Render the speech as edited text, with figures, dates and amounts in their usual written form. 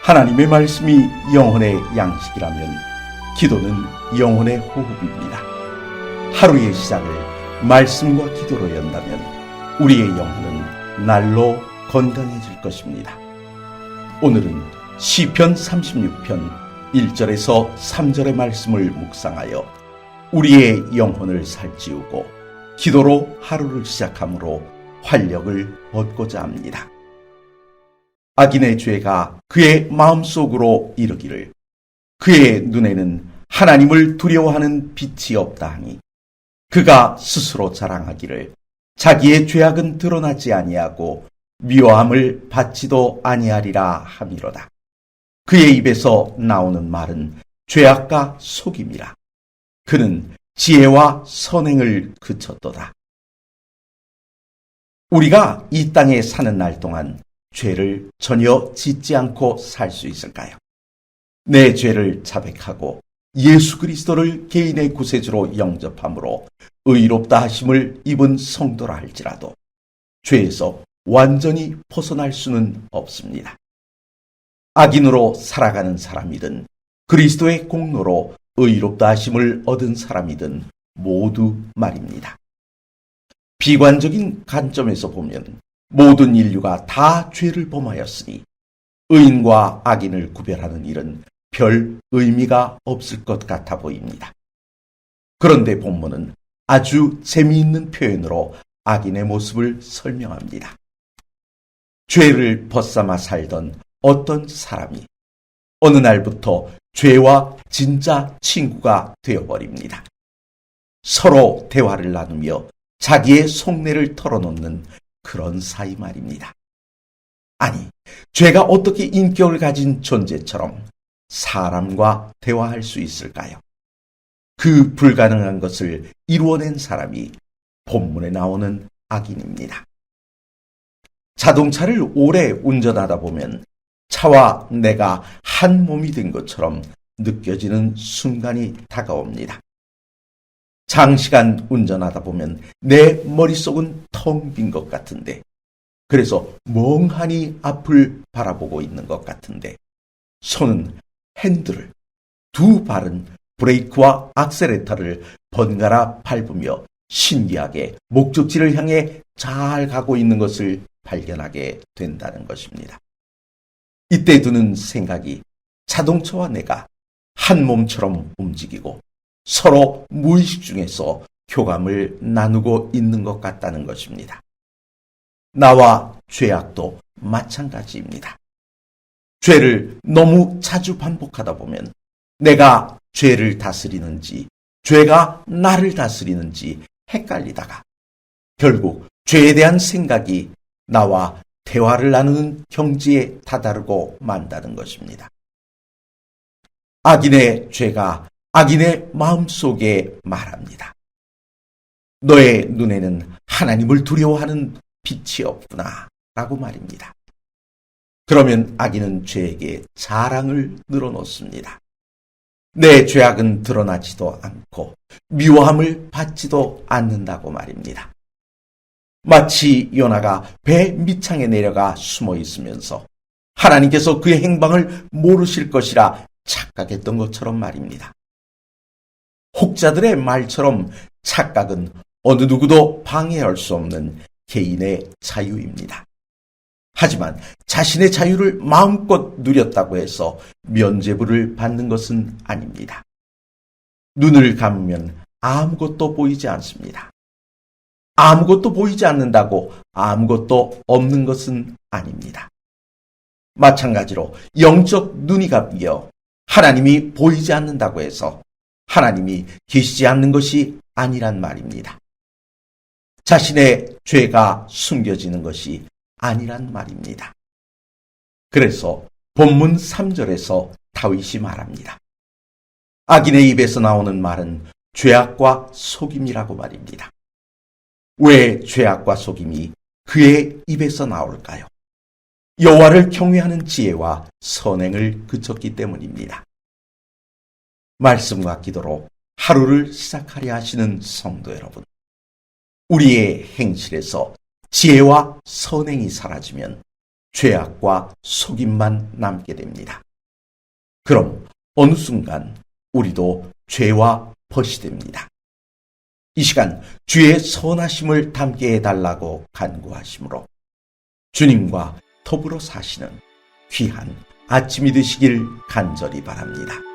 하나님의 말씀이 영혼의 양식이라면 기도는 영혼의 호흡입니다. 하루의 시작을 말씀과 기도로 연다면 우리의 영혼은 날로 건강해질 것입니다. 오늘은 시편 36편 1절에서 3절의 말씀을 묵상하여 우리의 영혼을 살찌우고 기도로 하루를 시작함으로 활력을 얻고자 합니다. 악인의 죄가 그의 마음속으로 이르기를 그의 눈에는 하나님을 두려워하는 빛이 없다 하니 그가 스스로 자랑하기를 자기의 죄악은 드러나지 아니하고 미워함을 받지도 아니하리라 함이로다. 그의 입에서 나오는 말은 죄악과 속임이라. 그는 지혜와 선행을 그쳤도다. 우리가 이 땅에 사는 날 동안 죄를 전혀 짓지 않고 살 수 있을까요? 내 죄를 자백하고 예수 그리스도를 개인의 구세주로 영접함으로 의롭다 하심을 입은 성도라 할지라도 죄에서 완전히 벗어날 수는 없습니다. 악인으로 살아가는 사람이든 그리스도의 공로로 의롭다 하심을 얻은 사람이든 모두 말입니다. 비관적인 관점에서 보면 모든 인류가 다 죄를 범하였으니 의인과 악인을 구별하는 일은 별 의미가 없을 것 같아 보입니다. 그런데 본문은 아주 재미있는 표현으로 악인의 모습을 설명합니다. 죄를 벗삼아 살던 어떤 사람이 어느 날부터 죄와 진짜 친구가 되어버립니다. 서로 대화를 나누며 자기의 속내를 털어놓는 그런 사이 말입니다. 아니, 죄가 어떻게 인격을 가진 존재처럼 사람과 대화할 수 있을까요? 그 불가능한 것을 이루어낸 사람이 본문에 나오는 악인입니다. 자동차를 오래 운전하다 보면 차와 내가 한 몸이 된 것처럼 느껴지는 순간이 다가옵니다. 장시간 운전하다 보면 내 머릿속은 텅 빈 것 같은데, 그래서 멍하니 앞을 바라보고 있는 것 같은데, 손은 핸들을, 두 발은 브레이크와 악셀레터를 번갈아 밟으며 신기하게 목적지를 향해 잘 가고 있는 것을 발견하게 된다는 것입니다. 이때 드는 생각이 자동차와 내가 한 몸처럼 움직이고 서로 무의식 중에서 교감을 나누고 있는 것 같다는 것입니다. 나와 죄악도 마찬가지입니다. 죄를 너무 자주 반복하다 보면 내가 죄를 다스리는지 죄가 나를 다스리는지 헷갈리다가 결국 죄에 대한 생각이 나와 대화를 나누는 경지에 다다르고 만다는 것입니다. 악인의 죄가 악인의 마음속에 말합니다. 너의 눈에는 하나님을 두려워하는 빛이 없구나 라고 말입니다. 그러면 악인은 죄에게 자랑을 늘어놓습니다. 내 죄악은 드러나지도 않고 미워함을 받지도 않는다고 말입니다. 마치 요나가 배 밑창에 내려가 숨어 있으면서 하나님께서 그의 행방을 모르실 것이라 착각했던 것처럼 말입니다. 혹자들의 말처럼 착각은 어느 누구도 방해할 수 없는 개인의 자유입니다. 하지만 자신의 자유를 마음껏 누렸다고 해서 면죄부를 받는 것은 아닙니다. 눈을 감으면 아무것도 보이지 않습니다. 아무것도 보이지 않는다고 아무것도 없는 것은 아닙니다. 마찬가지로 영적 눈이 감겨 하나님이 보이지 않는다고 해서 하나님이 계시지 않는 것이 아니란 말입니다. 자신의 죄가 숨겨지는 것이 아니란 말입니다. 그래서 본문 3절에서 다윗이 말합니다. 악인의 입에서 나오는 말은 죄악과 속임이라고 말입니다. 왜 죄악과 속임이 그의 입에서 나올까요? 여호와를 경외하는 지혜와 선행을 그쳤기 때문입니다. 말씀과 기도로 하루를 시작하려 하시는 성도 여러분, 우리의 행실에서 지혜와 선행이 사라지면 죄악과 속임만 남게 됩니다. 그럼 어느 순간 우리도 죄와 벗이 됩니다. 이 시간 주의 선하심을 담게 해달라고 간구하시므로 주님과 더불어 사시는 귀한 아침이 되시길 간절히 바랍니다.